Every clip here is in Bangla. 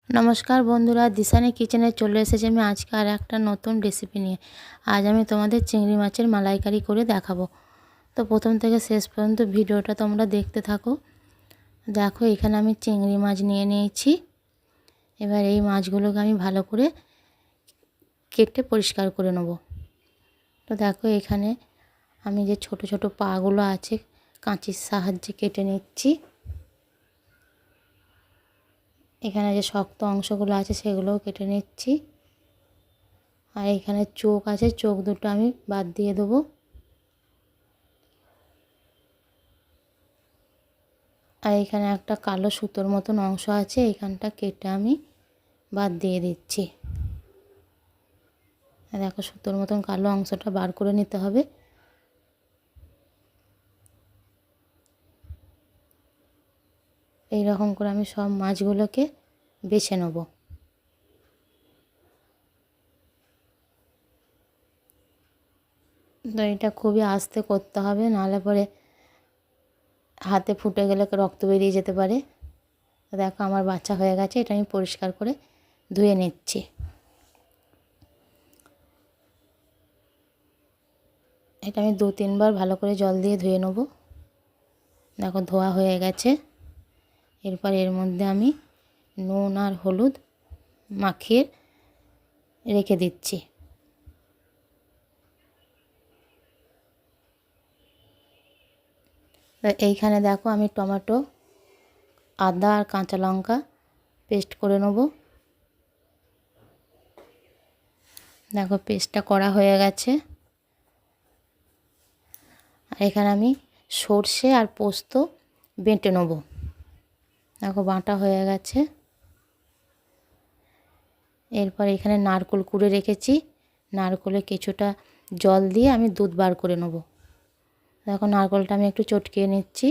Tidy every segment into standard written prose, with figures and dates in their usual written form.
নমস্কার বন্ধুরা, দিশানি কিচেনে চলে এসেছি আমি আজকে আর একটা নতুন রেসিপি নিয়ে। আজ আমি তোমাদের চিংড়ি মাছের মালাইকারি করে দেখাবো। তো প্রথম থেকে শেষ পর্যন্ত ভিডিওটা তোমরা দেখতে থাকো। দেখো, এখানে আমি চিংড়ি মাছ নিয়ে নিয়েছি। এবার এই মাছগুলোকে আমি ভালো করে কেটে পরিষ্কার করে নেব। তো দেখো, এখানে আমি যে ছোট ছোট পাগুলো আছে কাঁচির সাহায্যে কেটে নিচ্ছি। এখানে যে শক্ত অংশগুলো আছে সেগুলোও কেটে নিচ্ছি। আর এখানে চোখ আছে, চোখ দুটো আমি বাদ দিয়ে দেবো। আর এখানে একটা কালো সুতোর মতন অংশ আছে, এইখানটা কেটে আমি বাদ দিয়ে দিচ্ছি। দেখো, সুতোর মতন কালো অংশটা বার করে নিতে হবে। এই রকম করে আমি সব মাছগুলোকে বেছে নেব। তো এটা খুবই আস্তে করতে হবে, নাহলে পরে হাতে ফুটে গেলে রক্ত বেরিয়ে যেতে পারে। দেখো, আমার বাচ্চা হয়ে গেছে, এটা আমি পরিষ্কার করে ধুয়ে নিচ্ছি। এটা আমি 2-3 বার ভালো করে জল দিয়ে ধুয়ে নেব। দেখো, ধোয়া হয়ে গেছে। এরপর এর মধ্যে আমি নুন আর হলুদ মাখিয়ে রেখে দিচ্ছি। এইখানে দেখো, আমি টমেটো, আদা আর কাঁচা লঙ্কা পেস্ট করে নেব। দেখো, পেস্টটা করা হয়ে গেছে। আর এখানে আমি সর্ষে আর পোস্ত বেটে নেব। দেখো, বাটা হয়ে গেছে। এরপর এখানে নারকেল কুড়ে রেখেছি, নারকেলে কিছুটা জল দিয়ে আমি দুধ বার করে নেব। দেখো, নারকেলটা আমি একটু চটকিয়ে নিচ্ছি।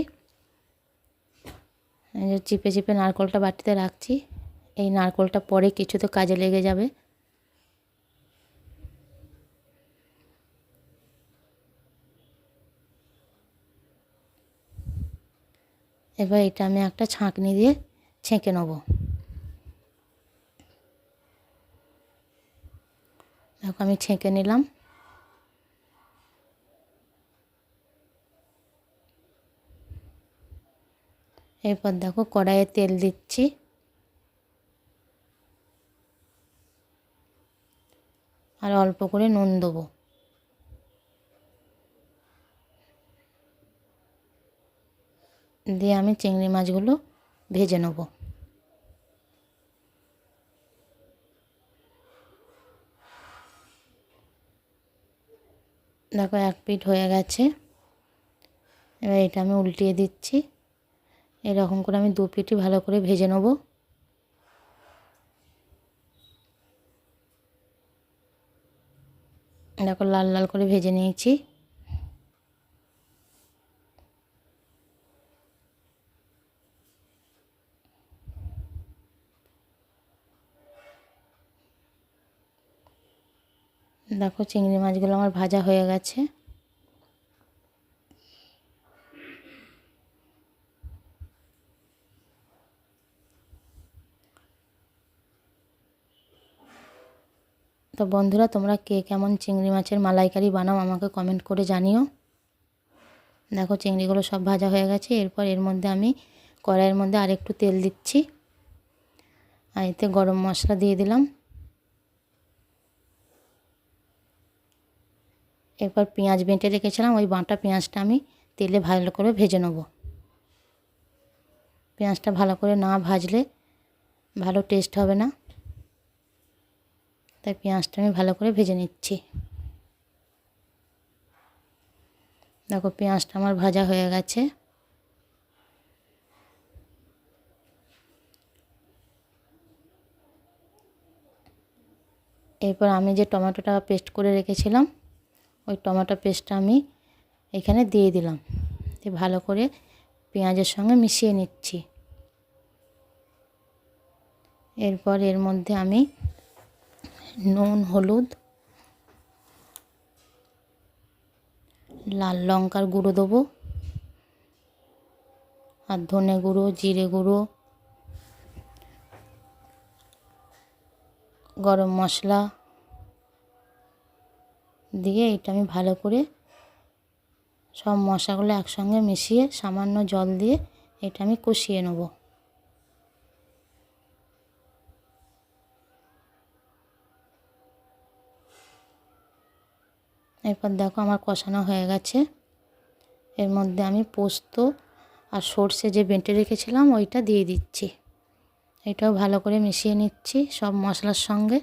চিপে চিপে নারকেলটা বাটিতে রাখছি। এই নারকেলটা পরে কিছু তো কাজে লেগে যাবে। এবার এটা আমি একটা ছাঁকনি দিয়ে ছেঁকে নেব। দেখো, আমি ছেঁকে নিলাম। এরপর দেখো, কড়াইয়ে তেল দিচ্ছি। আর অল্প করে নুন দেবো। দিয়ে আমি চিংড়ি মাছগুলো ভেজে নেব। দেখো, এক পিঠ হয়ে গেছে। এবার এটা আমি উল্টিয়ে দিচ্ছি। এরকম করে আমি 2 পিঠই ভালো করে ভেজে নেব। দেখো, লাল লাল করে ভেজে নিয়েছি। দেখো, চিংড়ি মাছগুলো আমার ভাজা হয়ে গেছে। তো বন্ধুরা, তোমরা কে কেমন চিংড়ি মাছের মালাইকারি বানাও আমাকে কমেন্ট করে জানিও। দেখো, চিংড়িগুলো সব ভাজা হয়ে গেছে। এরপর এর মধ্যে আমি কড়াইয়ের মধ্যে আরেকটু তেল দিচ্ছি। আর এতে গরম মশলা দিয়ে দিলাম। এরপর পেঁয়াজ বেটে রেখেছিলাম, ওই বাটা পেঁয়াজটা আমি তেলে ভালো করে ভেজে নেব। পেঁয়াজটা ভালো করে না ভাজলে ভালো টেস্ট হবে না, তাই পেঁয়াজটা আমি ভালো করে ভেজে নিচ্ছি। দেখো, পেঁয়াজটা আমার ভাজা হয়ে গেছে। এরপর আমি যে টমেটোটা পেস্ট করে রেখেছিলাম, ওই টমেটো পেস্টটা আমি এখানে দিয়ে দিলাম। দিয়ে ভালো করে পেঁয়াজের সঙ্গে মিশিয়ে নিচ্ছি। এরপর এর মধ্যে আমি নুন, হলুদ, লাল লঙ্কার গুঁড়ো দেবো। আর ধনে গুঁড়ো, জিরে গুঁড়ো, গরম মশলা দিয়ে এটা আমি ভালো করে সব মশলাগুলো একসঙ্গে মিশিয়ে সামান্য জল দিয়ে এটা আমি কষিয়ে নেব। এরপর দেখো আমার কষানো হয়ে গেছে। এর মধ্যে আমি পোস্ত আর সর্ষে যে বেটে রেখেছিলাম ওইটা দিয়ে দিচ্ছি। এটাও ভালো করে মিশিয়ে নিচ্ছি সব মশলার সঙ্গে।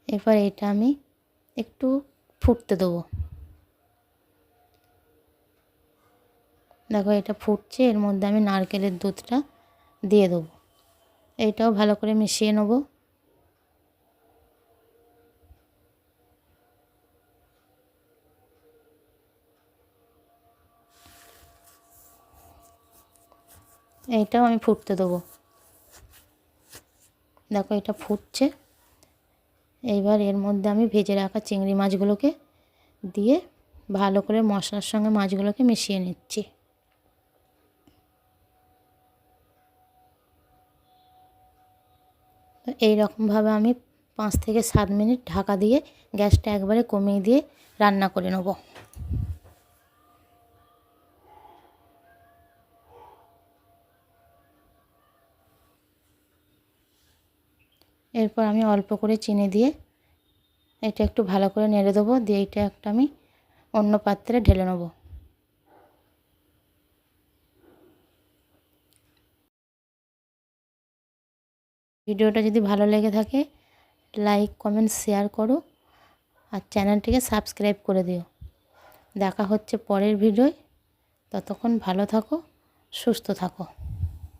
এবার এটা আমি একটু ফুটতে দেবো। দেখো এটা ফুটছে, এর মধ্যে আমি নারকেলের দুধটা দিয়ে দেবো। এইটাও ভালো করে মিশিয়ে নেব। এইটাও আমি ফুটতে দেবো। দেখো এটা ফুটছে। এইবার এর মধ্যে আমি ভেজে রাখা চিংড়ি মাছগুলোকে দিয়ে ভালো করে মশলার সঙ্গে মাছগুলোকে মিশিয়ে নিচ্ছি। তো এই রকমভাবে আমি 5 থেকে 7 মিনিট ঢাকা দিয়ে গ্যাসটা একবারে কমিয়ে দিয়ে রান্না করে নেব। এরপর আমি অল্প করে চিনি দিয়ে এটা একটু ভালো করে নেড়ে দেবো, দিয়ে এটা একটা আমি অন্য পাত্রে ঢেলে নেব। ভিডিওটা যদি ভালো লেগে থাকে লাইক কমেন্ট শেয়ার করো আর চ্যানেলটিকে সাবস্ক্রাইব করে দিও। দেখা হচ্ছে পরের ভিডিওয়। ততক্ষণ ভালো থাকো, সুস্থ থাকো।